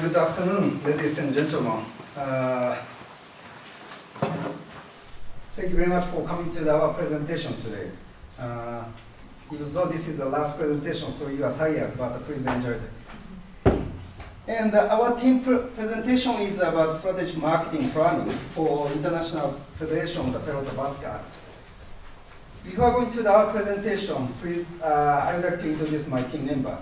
Good afternoon, ladies and gentlemen. Thank you very much for coming to our presentation today. Even though this is the last presentation, so you are tired, but please enjoy it. And our team presentation is about strategic marketing planning for International Federation of the Pelota Basque. Before going to our presentation, please, I would like to introduce my team member.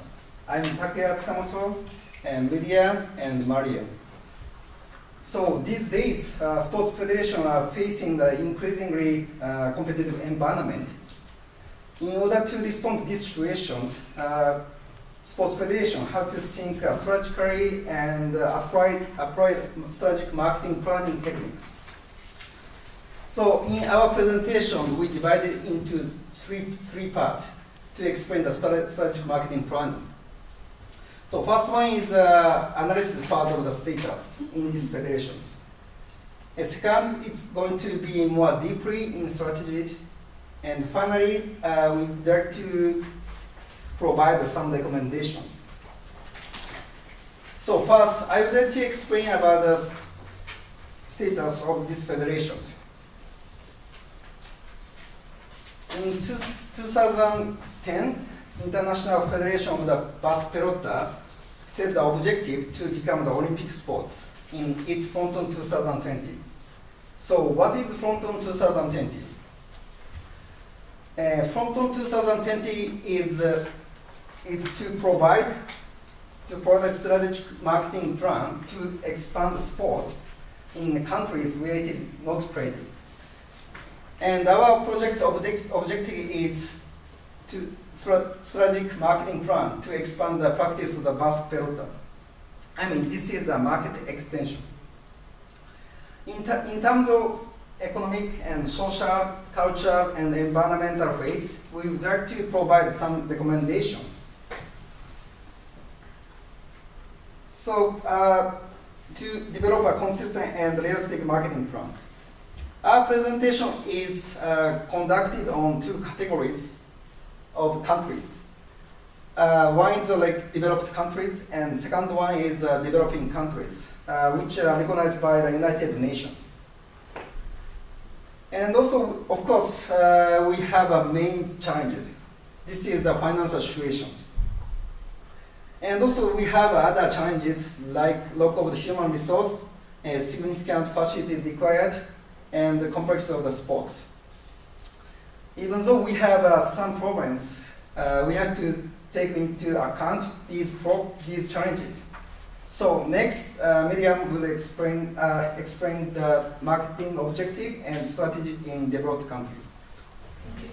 I'm Takeya Tsukamoto, and Miriam and Maria. So these days, sports federations are facing the increasingly competitive environment. In order to respond to this situation, sports federations have to think strategically and apply strategic marketing planning techniques. So in our presentation, we divided into three parts to explain the strategic marketing planning. So first one is analysis part of the status in this federation. And second, it's going to be more deeply in strategy. And finally, we'd like to provide some recommendations. So first, I would like to explain about the status of this federation. In 2010, International Federation of the Basque Pelota set the objective to become the Olympic sports in its Fronton 2020. So what is Fronton 2020? Fronton 2020 is to provide strategic marketing plan to expand sports in countries where it is not present. And our project objective is to strategic marketing plan to expand the practice of the Basque Pelota. I mean, this is a market extension. In terms of economic and social, cultural, and environmental phase, we would like to provide some recommendations. So, to develop a consistent and realistic marketing plan. Our presentation is conducted on two categories of countries. One is developed countries, and second one is developing countries, which are recognized by the United Nations. And also, of course, we have a main challenge. This is the financial situation. And also, we have other challenges like lack of the human resource, significant facilities required, and the complexity of the sports. Even though we have some problems, we have to take into account these challenges. So next, Miriam will explain the marketing objective and strategy in developed countries. Okay.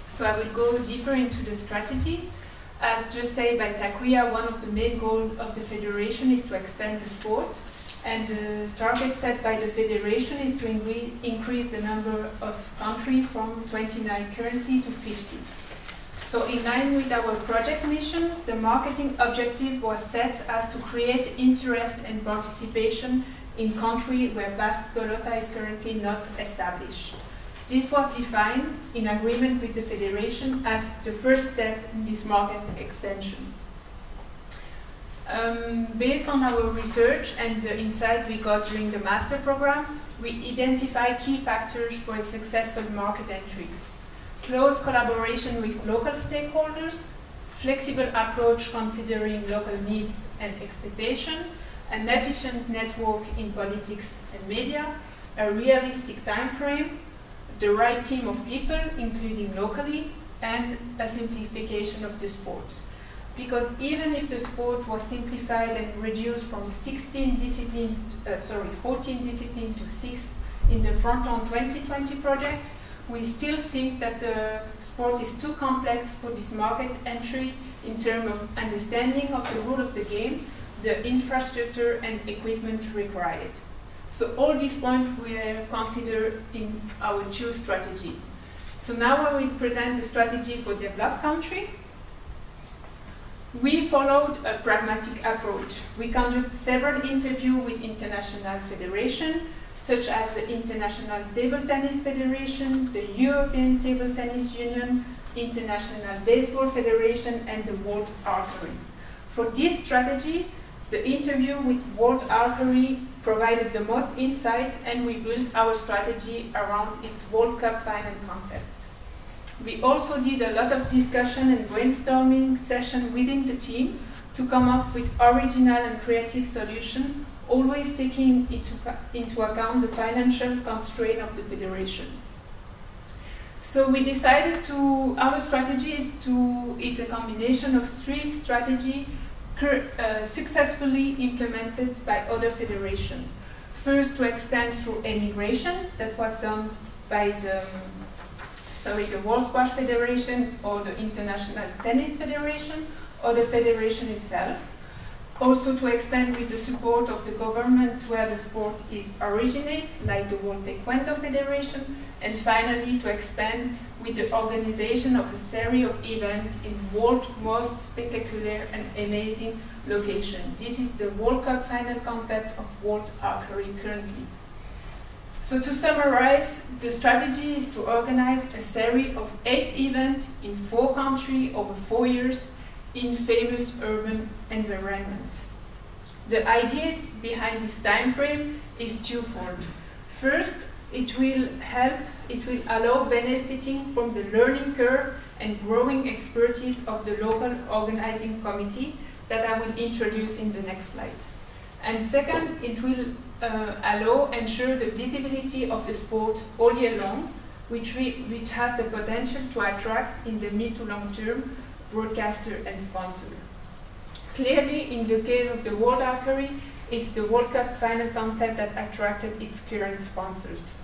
So I will go deeper into the strategy. As just said by Takuya, one of the main goals of the federation is to expand the sport. And the target set by the federation is to increase the number of countries from 29 currently to 50. So in line with our project mission, the marketing objective was set as to create interest and participation in countries where Basque Pelota is currently not established. This was defined in agreement with the federation as the first step in this market extension. Based on our research and the insight we got during the master program, we identify key factors for a successful market entry. Close collaboration with local stakeholders, flexible approach considering local needs and expectations, an efficient network in politics and media, a realistic time frame, the right team of people, including locally, and a simplification of the sport. Because even if the sport was simplified and reduced from 14 disciplines to 6 in the Fronton 2020 project, we still think that the sport is too complex for this market entry in terms of understanding of the rule of the game, the infrastructure and equipment required. So all these points were considered in our choose strategy. So now I will present the strategy for developed country. We followed a pragmatic approach. We conducted several interviews with international federations, such as the International Table Tennis Federation, the European Table Tennis Union, International Baseball Federation, and the World Archery. For this strategy, the interview with World Archery provided the most insight, and we built our strategy around its World Cup final concept. We also did a lot of discussion and brainstorming session within the team to come up with original and creative solutions, always taking into account the financial constraint of the federation. So we decided our strategy is a combination of three strategies successfully implemented by other federations. First, to expand through emigration, that was done by the World Squash Federation or the International Tennis Federation or the federation itself. Also to expand with the support of the government where the sport is originates, like the World Taekwondo Federation, and finally to expand with the organization of a series of events in world's most spectacular and amazing location. This is the World Cup final concept of World Archery currently. So to summarize, the strategy is to organize a series of 8 events in 4 countries over 4 years in famous urban environment. The idea behind this time frame is twofold. First, it will allow benefiting from the learning curve and growing expertise of the local organizing committee that I will introduce in the next slide. And second, it will ensure the visibility of the sport all year long, which has the potential to attract in the mid to long term broadcaster and sponsor. Clearly, in the case of the World Archery, it's the World Cup final concept that attracted its current sponsors.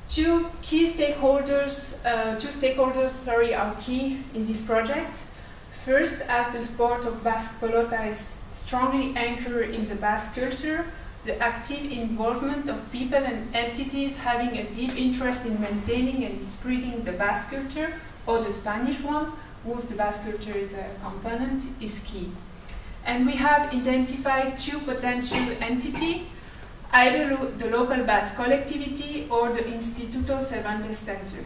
Two stakeholders are key in this project. First, as the sport of Basque Pelota is strongly anchored in the Basque culture, the active involvement of people and entities having a deep interest in maintaining and spreading the Basque culture, or the Spanish one, whose the Basque culture is a component, is key. And we have identified 2 potential entities, either the local Basque collectivity or the Instituto Cervantes Center.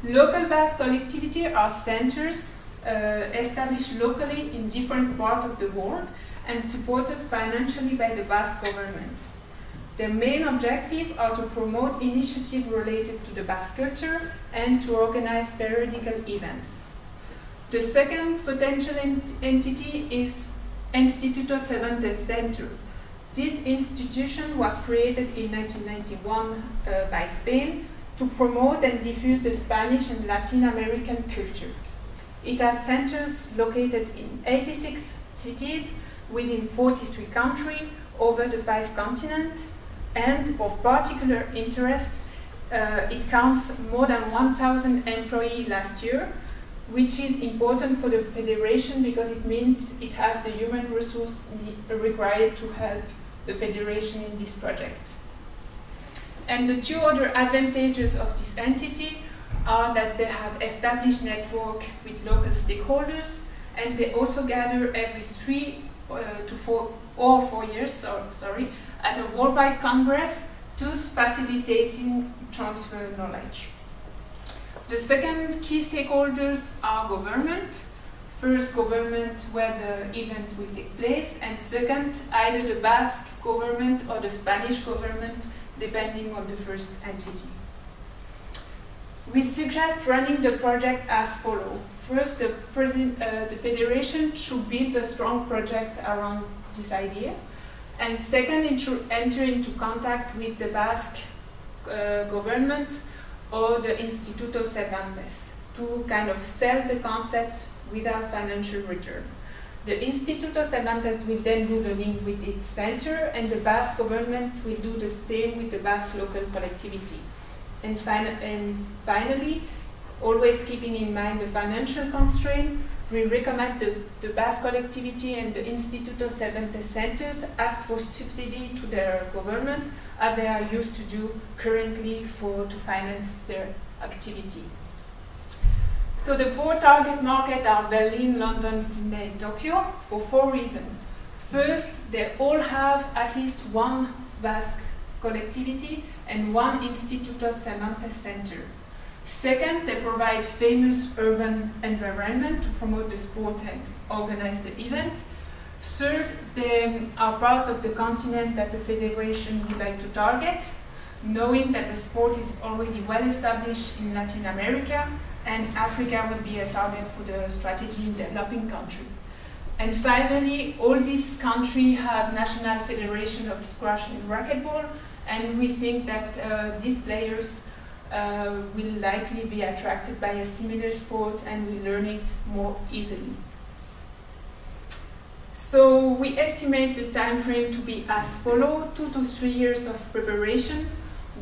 Local Basque collectivity are centers established locally in different parts of the world and supported financially by the Basque government. Their main objectives are to promote initiatives related to the Basque culture and to organize periodical events. The second potential entity is Instituto Cervantes Center. This institution was created in 1991 by Spain to promote and diffuse the Spanish and Latin American culture. It has centers located in 86 cities within 43 countries over the 5 continents, and of particular interest, it counts more than 1,000 employees last year, which is important for the federation because it means it has the human resource required to help the federation in this project. And the 2 other advantages of this entity are that they have established network with local stakeholders, and they also gather every 3 to 4 years at a worldwide congress, thus facilitating transfer knowledge. The second key stakeholders are government. First, government where the event will take place, and second, either the Basque government or the Spanish government, depending on the first entity. We suggest running the project as follows. First, the federation should build a strong project around this idea. And second, it should enter into contact with the Basque government or the Instituto Cervantes to kind of sell the concept without financial return. The Instituto Cervantes will then do the link with its center, and the Basque government will do the same with the Basque local collectivity. And finally, always keeping in mind the financial constraint, we recommend the Basque collectivity and the Instituto Cervantes centers ask for subsidy to their government, as they are used to do currently to finance their activity. So the 4 target markets are Berlin, London, Sydney, and Tokyo for 4 reasons. First, they all have at least 1 Basque collectivity and 1 Instituto Cervantes center. Second, they provide famous urban environment to promote the sport and organize the event. Third, they are part of the continent that the federation would like to target, knowing that the sport is already well established in Latin America and Africa will be a target for the strategy in developing countries. And finally, all these countries have national federation of squash and racquetball, and we think that these players will likely be attracted by a similar sport and will learn it more easily. So we estimate the time frame to be as follows: 2 to 3 years of preparation,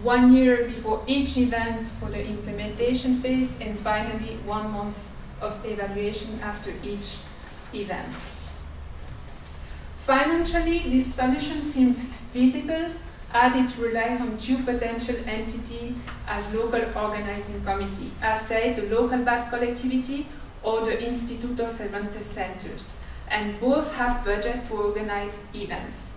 1 year before each event for the implementation phase, and finally 1 month of evaluation after each event. Financially, this solution seems feasible as it relies on 2 potential entities as local organizing committee, as said, the local Basque collectivity or the Instituto Cervantes centers, and both have budget to organize events.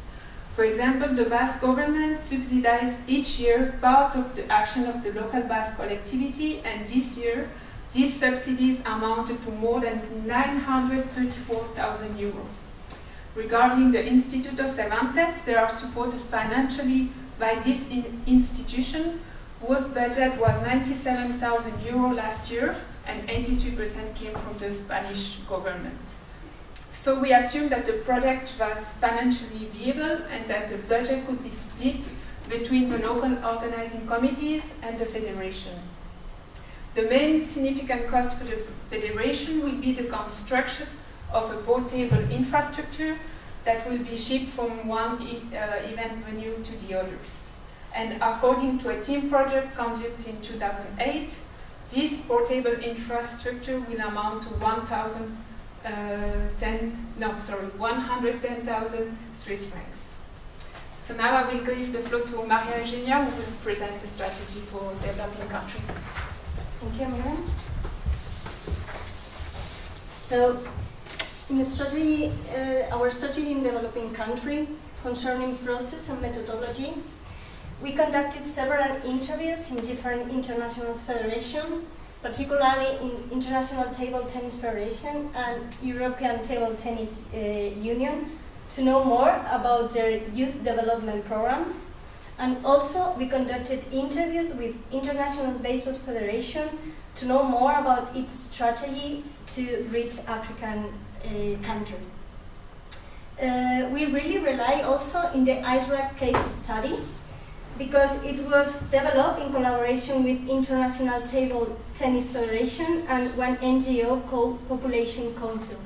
For example, the Basque government subsidized each year part of the action of the local Basque collectivity, and this year, these subsidies amounted to more than 934,000 euros. Regarding the Instituto Cervantes, they are supported financially by this institution, whose budget was 97,000 euros last year, and 83% came from the Spanish government. So we assume that the project was financially viable and that the budget could be split between the local organizing committees and the federation. The main significant cost for the federation will be the construction of a portable infrastructure that will be shipped from one event venue to the others. And according to a team project conducted in 2008, this portable infrastructure will amount to 110,000 Swiss francs. So now I will give the floor to Maria Eugenia, who will present the strategy for developing countries. Thank you, Miriam. So, in the strategy, our strategy in developing country concerning process and methodology, we conducted several interviews in different international federations, particularly in International Table Tennis Federation and European Table Tennis Union, to know more about their youth development programs. And also, we conducted interviews with International Baseball Federation to know more about its strategy to reach African country. We really rely also in the IDHEAP case study, because it was developed in collaboration with International Table Tennis Federation and one NGO called Population Council.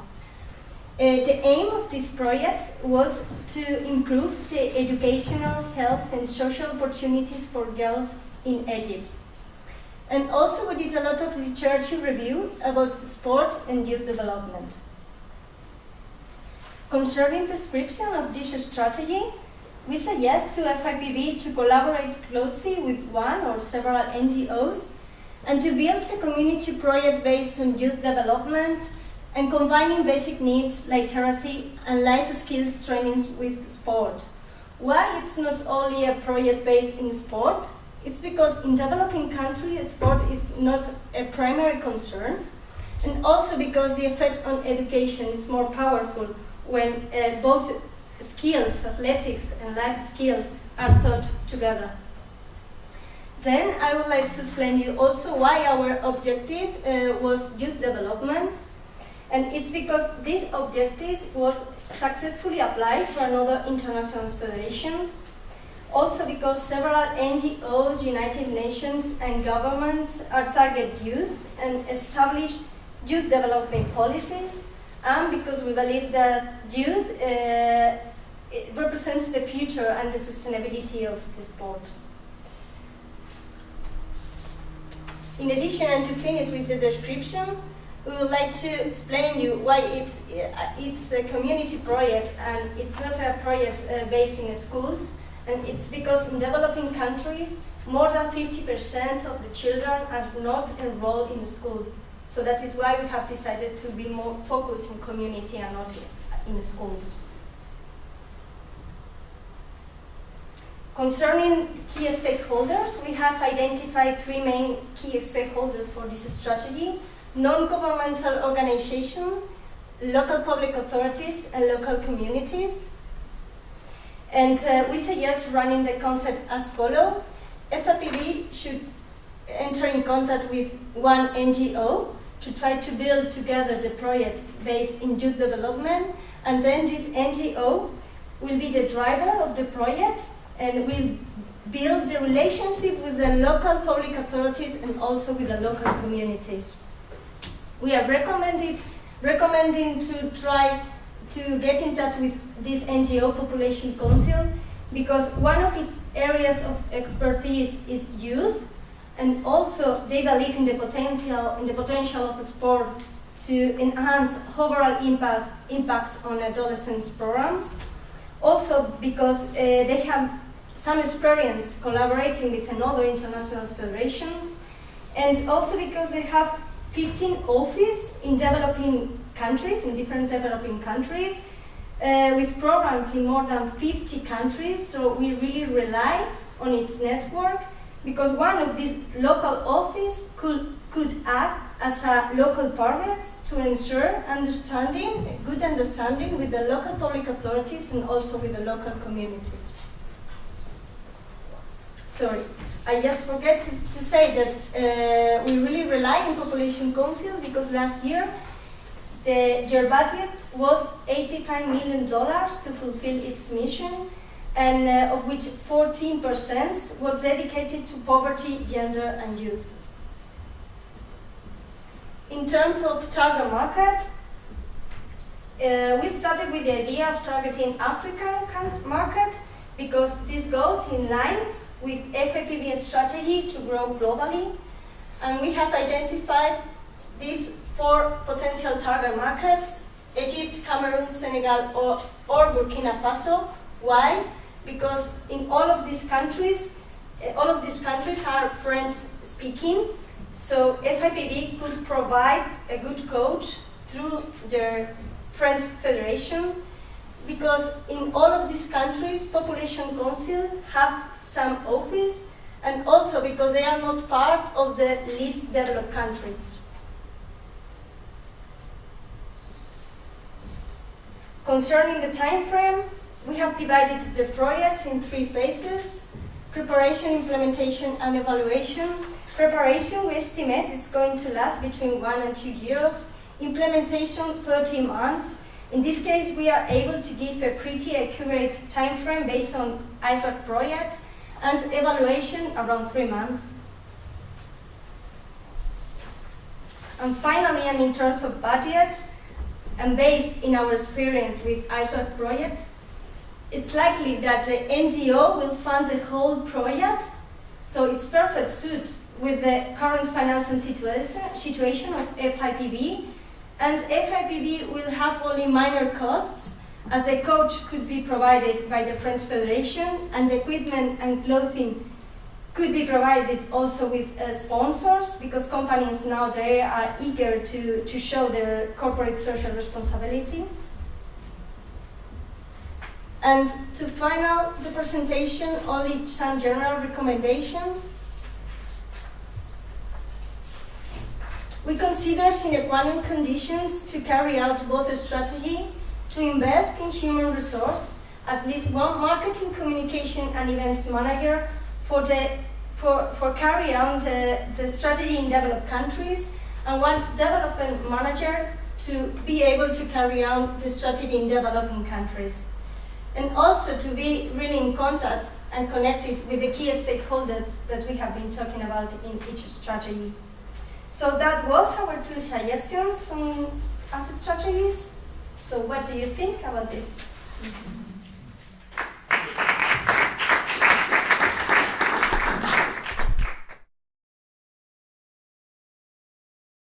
The aim of this project was to improve the educational, health and social opportunities for girls in Egypt. And also we did a lot of literature review about sport and youth development. Concerning the description of this strategy, we suggest to FIPV to collaborate closely with one or several NGOs and to build a community project based on youth development and combining basic needs, literacy and life skills trainings with sport. Why it's not only a project based in sport? It's because in developing countries, sport is not a primary concern, and also because the effect on education is more powerful when both skills, athletics and life skills, are taught together. Then I would like to explain you also why our objective was youth development. And it's because this objective was successfully applied for another international federations. Also because several NGOs, United Nations and governments are target youth and establish youth development policies. And because we believe that youth it represents the future and the sustainability of the sport. In addition, and to finish with the description, we would like to explain you why it's a community project and it's not a project based in schools. And it's because in developing countries, more than 50% of the children are not enrolled in school. So that is why we have decided to be more focused in community and not in schools. Concerning key stakeholders, we have identified 3 main key stakeholders for this strategy: non-governmental organizations, local public authorities, and local communities. And we suggest running the concept as follows. FIPV should enter in contact with one NGO to try to build together the project based in youth development, and then this NGO will be the driver of the project and will build the relationship with the local public authorities and also with the local communities. We are recommending to try to get in touch with this NGO Population Council, because one of its areas of expertise is youth, and also they believe in the potential of sport to enhance overall impacts on adolescents programs. Also because they have some experience collaborating with another international federations, and also because they have 15 offices in developing countries, in different developing countries, with programs in more than 50 countries. So we really rely on its network, because one of the local offices could act as a local partner to ensure good understanding with the local public authorities and also with the local communities. Sorry, I just forget to say that we really rely on Population Council, because last year their budget was $85 million to fulfill its mission, and of which 14% was dedicated to poverty, gender, and youth. In terms of target market, we started with the idea of targeting African market, because this goes in line with FIPV strategy to grow globally, and we have identified these 4 potential target markets: Egypt, Cameroon, Senegal, or Burkina Faso. Why? Because in all of these countries are French-speaking, so FIPV could provide a good coach through their French Federation, because in all of these countries, Population Council have some office, and also because they are not part of the least developed countries. Concerning the time frame, we have divided the projects in 3 phases: preparation, implementation, and evaluation. Preparation, we estimate it's going to last between 1 and 2 years. Implementation, 30 months. In this case, we are able to give a pretty accurate time frame based on IDHEAP project, and evaluation around 3 months. And finally, and in terms of budget, and based in our experience with IDHEAP project, it's likely that the NGO will fund the whole project, so it's perfect suit with the current financial situation of FIPV, and FIPV will have only minor costs, as the coach could be provided by the French Federation, and equipment and clothing could be provided also with sponsors, because companies now they are eager to show their corporate social responsibility. And to final the presentation, only some general recommendations. We consider sine qua non conditions to carry out both a strategy to invest in human resource, at least one marketing, communication, and events manager for carry out the strategy in developed countries, and one development manager to be able to carry out the strategy in developing countries. And also to be really in contact and connected with the key stakeholders that we have been talking about in each strategy. So that was our 2 suggestions as strategies. So what do you think about this?